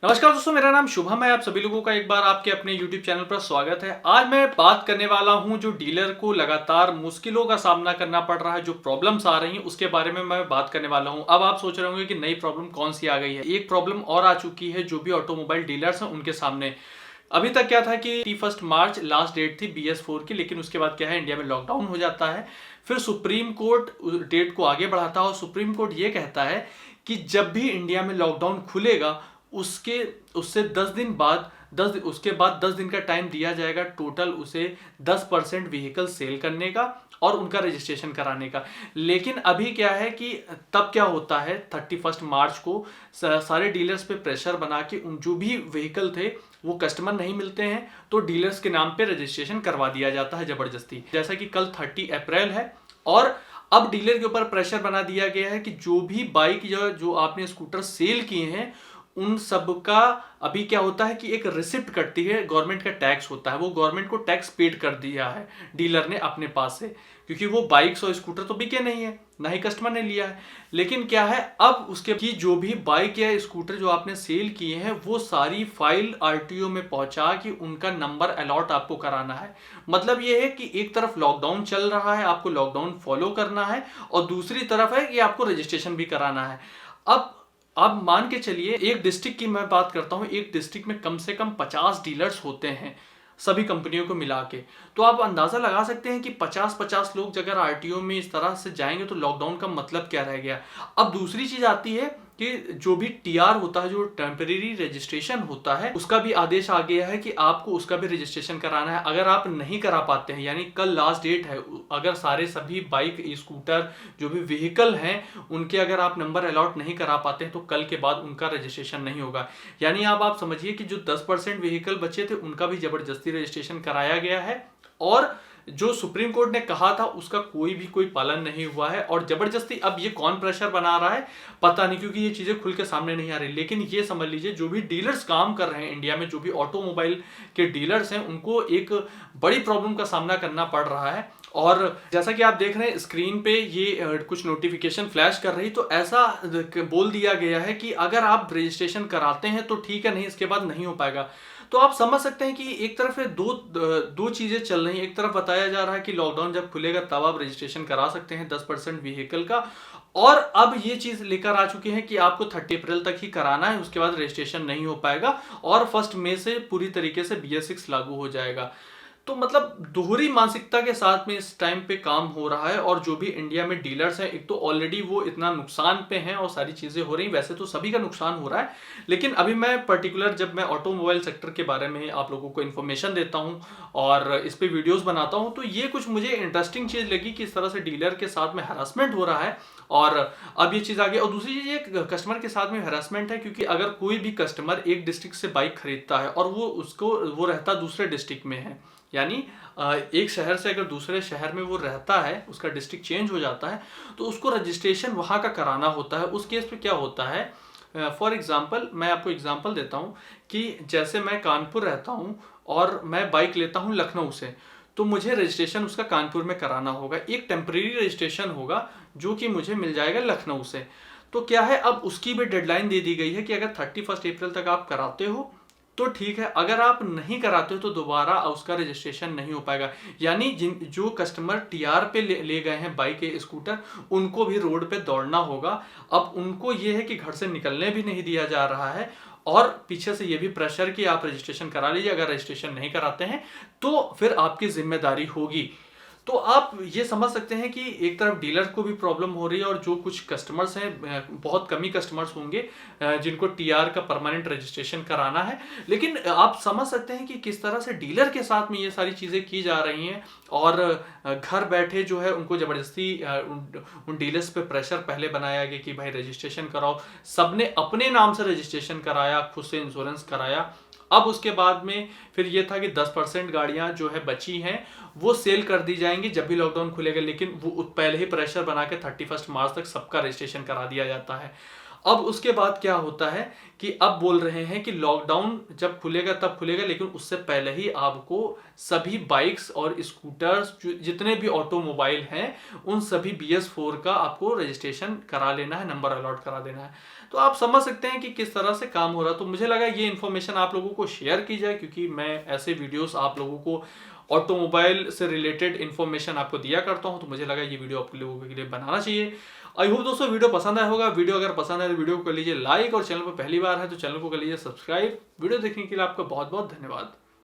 नमस्कार दोस्तों, मेरा नाम शुभम है। आप सभी लोगों का एक बार आपके अपने YouTube चैनल पर स्वागत है। आज मैं बात करने वाला हूं जो डीलर को लगातार मुश्किलों का सामना करना पड़ रहा है, जो प्रॉब्लम्स आ रही हैं उसके बारे में मैं बात करने वाला हूं। अब आप सोच रहे होंगे कि नई प्रॉब्लम कौन सी आ गई है। एक प्रॉब्लम और आ चुकी है जो भी ऑटोमोबाइल डीलर्स हैं उनके सामने। अभी तक क्या था कि 31 मार्च लास्ट डेट थी BS4 की, लेकिन उसके बाद क्या है, इंडिया में लॉकडाउन हो जाता है। फिर सुप्रीम कोर्ट डेट को आगे बढ़ाता है और सुप्रीम कोर्ट ये कहता है कि जब भी इंडिया में लॉकडाउन खुलेगा उसके उससे 10 दिन बाद उसके बाद 10 दिन का टाइम दिया जाएगा टोटल उसे 10% व्हीकल सेल करने का और उनका रजिस्ट्रेशन कराने का। लेकिन अभी क्या है कि तब क्या होता है, 31 मार्च को सारे डीलर्स पे प्रेशर बना के उन जो भी व्हीकल थे वो कस्टमर नहीं मिलते हैं तो डीलर्स के नाम पे रजिस्ट्रेशन करवा दिया जाता है जबरदस्ती। जैसा कि कल 30 अप्रैल है और अब डीलर के ऊपर प्रेशर बना दिया गया है कि जो भी बाइक जो आपने स्कूटर सेल किए हैं उन सब का अभी क्या होता है कि एक रिसिप्ट कटती है, गवर्नमेंट का टैक्स होता है, वो गवर्नमेंट को टैक्स पेड कर दिया है डीलर ने अपने पास से, क्योंकि वो बाइक्स और स्कूटर तो बिके नहीं है, ना ही कस्टमर ने लिया है। लेकिन क्या है, अब उसके की जो भी बाइक या स्कूटर जो आपने सेल किए हैं वो सारी फाइल RTO में पहुंचा कि उनका नंबर अलॉट आपको कराना है। मतलब ये है कि एक तरफ लॉकडाउन चल रहा है, आपको लॉकडाउन फॉलो करना है, और दूसरी तरफ है कि आपको रजिस्ट्रेशन भी कराना है। अब मान के चलिए, एक डिस्ट्रिक्ट की मैं बात करता हूं, एक डिस्ट्रिक्ट में कम से कम 50 डीलर्स होते हैं सभी कंपनियों को मिला के। तो आप अंदाजा लगा सकते हैं कि 50-50 लोग अगर RTO में इस तरह से जाएंगे तो लॉकडाउन का मतलब क्या रह गया। अब दूसरी चीज आती है कि जो भी TR होता है, जो टेम्परेरी रजिस्ट्रेशन होता है, उसका भी आदेश आ गया है कि आपको उसका भी रजिस्ट्रेशन कराना है। अगर आप नहीं करा पाते हैं, यानी कल लास्ट डेट है, अगर सारे सभी बाइक स्कूटर जो भी व्हीकल हैं उनके अगर आप नंबर अलॉट नहीं करा पाते हैं तो कल के बाद उनका रजिस्ट्रेशन नहीं होगा। यानी अब आप समझिए कि जो 10% व्हीकल बचे थे उनका भी जबरदस्ती रजिस्ट्रेशन कराया गया है, और जो सुप्रीम कोर्ट ने कहा था उसका कोई पालन नहीं हुआ है। और जबरदस्ती अब ये कौन प्रेशर बना रहा है पता नहीं, क्योंकि ये चीजें खुल के सामने नहीं आ रही। लेकिन ये समझ लीजिए, जो भी डीलर्स काम कर रहे हैं इंडिया में, जो भी ऑटोमोबाइल के डीलर्स हैं, उनको एक बड़ी प्रॉब्लम का सामना करना पड़ रहा है। और जैसा कि आप देख रहे हैं स्क्रीन पे, ये कुछ नोटिफिकेशन फ्लैश कर रही, तो ऐसा बोल दिया गया है कि अगर आप रजिस्ट्रेशन कराते हैं तो ठीक है, नहीं इसके बाद नहीं हो पाएगा। तो आप समझ सकते हैं कि एक तरफ दो चीजें चल रही हैं। एक तरफ बताया जा रहा है कि लॉकडाउन जब खुलेगा तब आप रजिस्ट्रेशन करा सकते हैं 10% व्हीकल का, और अब ये चीज लेकर आ चुके हैं कि आपको 30 अप्रैल तक ही कराना है, उसके बाद रजिस्ट्रेशन नहीं हो पाएगा, और 1 मई से पूरी तरीके से BS6 लागू हो जाएगा। तो मतलब दोहरी मानसिकता के साथ में इस टाइम पे काम हो रहा है। और जो भी इंडिया में डीलर्स हैं, एक तो ऑलरेडी वो इतना नुकसान पे हैं और सारी चीजें हो रही, वैसे तो सभी का नुकसान हो रहा है, लेकिन अभी मैं पर्टिकुलर जब मैं ऑटोमोबाइल सेक्टर के बारे में आप लोगों को इन्फॉर्मेशन देता हूं और इस पे वीडियोस बनाता हूं, तो ये कुछ मुझे इंटरेस्टिंग चीज लगी कि इस तरह से डीलर के साथ में हरासमेंट हो रहा है। और अब ये चीज आ गई। और दूसरी चीज, ये कस्टमर के साथ में हरासमेंट है, क्योंकि अगर कोई भी कस्टमर एक डिस्ट्रिक्ट से बाइक खरीदता है और वो रहता दूसरे डिस्ट्रिक्ट में है, यानी एक शहर से अगर दूसरे शहर में वो रहता है, उसका डिस्ट्रिक्ट चेंज हो जाता है, तो उसको रजिस्ट्रेशन वहाँ का कराना होता है। उस केस पे क्या होता है, फॉर एग्जांपल मैं आपको एग्जांपल देता हूँ कि जैसे मैं कानपुर रहता हूँ और मैं बाइक लेता हूँ लखनऊ से, तो मुझे रजिस्ट्रेशन उसका कानपुर में कराना होगा। एक टेम्परेरी रजिस्ट्रेशन होगा जो कि मुझे मिल जाएगा लखनऊ से। तो क्या है, अब उसकी भी डेडलाइन दे दी गई है कि अगर 31 अप्रैल तक आप कराते हो तो ठीक है, अगर आप नहीं कराते हो तो दोबारा उसका रजिस्ट्रेशन नहीं हो पाएगा। यानी जो कस्टमर TR पे ले गए हैं बाइक या स्कूटर, उनको भी रोड पे दौड़ना होगा। अब उनको ये है कि घर से निकलने भी नहीं दिया जा रहा है, और पीछे से ये भी प्रेशर कि आप रजिस्ट्रेशन करा लीजिए, अगर रजिस्ट्रेशन नहीं कराते हैं तो फिर आपकी जिम्मेदारी होगी। तो आप ये समझ सकते हैं कि एक तरफ डीलर को भी प्रॉब्लम हो रही है, और जो कुछ कस्टमर्स हैं, बहुत कम ही कस्टमर्स होंगे जिनको TR का परमानेंट रजिस्ट्रेशन कराना है। लेकिन आप समझ सकते हैं कि किस तरह से डीलर के साथ में ये सारी चीज़ें की जा रही हैं, और घर बैठे जो है उनको ज़बरदस्ती उन डीलर्स पे प्रेशर पहले बनाया गया कि भाई रजिस्ट्रेशन कराओ। सबने अपने नाम से रजिस्ट्रेशन कराया, खुद से इंश्योरेंस कराया। अब उसके बाद में फिर ये था कि 10% गाड़ियां जो है बची हैं वो सेल कर दी जाएंगी जब भी लॉकडाउन खुलेगा, लेकिन वो पहले ही प्रेशर बना के 31 मार्च तक सबका रजिस्ट्रेशन करा दिया जाता है। अब उसके बाद क्या होता है कि अब बोल रहे हैं कि लॉकडाउन जब खुलेगा तब खुलेगा, लेकिन उससे पहले ही आपको सभी बाइक्स और स्कूटर्स जितने भी ऑटोमोबाइल हैं उन सभी BS4 का आपको रजिस्ट्रेशन करा लेना है, नंबर अलॉट करा देना है। तो आप समझ सकते हैं कि किस तरह से काम हो रहा है। तो मुझे लगा ये इन्फॉर्मेशन आप लोगों को शेयर की जाए, क्योंकि मैं ऐसे वीडियोस आप लोगों को ऑटोमोबाइल से रिलेटेड इन्फॉर्मेशन आपको दिया करता हूं, तो मुझे लगा ये वीडियो आप लोगों के लिए बनाना चाहिए। आई होप दोस्तों वीडियो पसंद आया होगा। वीडियो अगर पसंद आए तो वीडियो को कर लीजिए लाइक, और चैनल पर पहली बार है तो चैनल को कर लीजिए सब्सक्राइब। वीडियो देखने के लिए आपका बहुत बहुत धन्यवाद।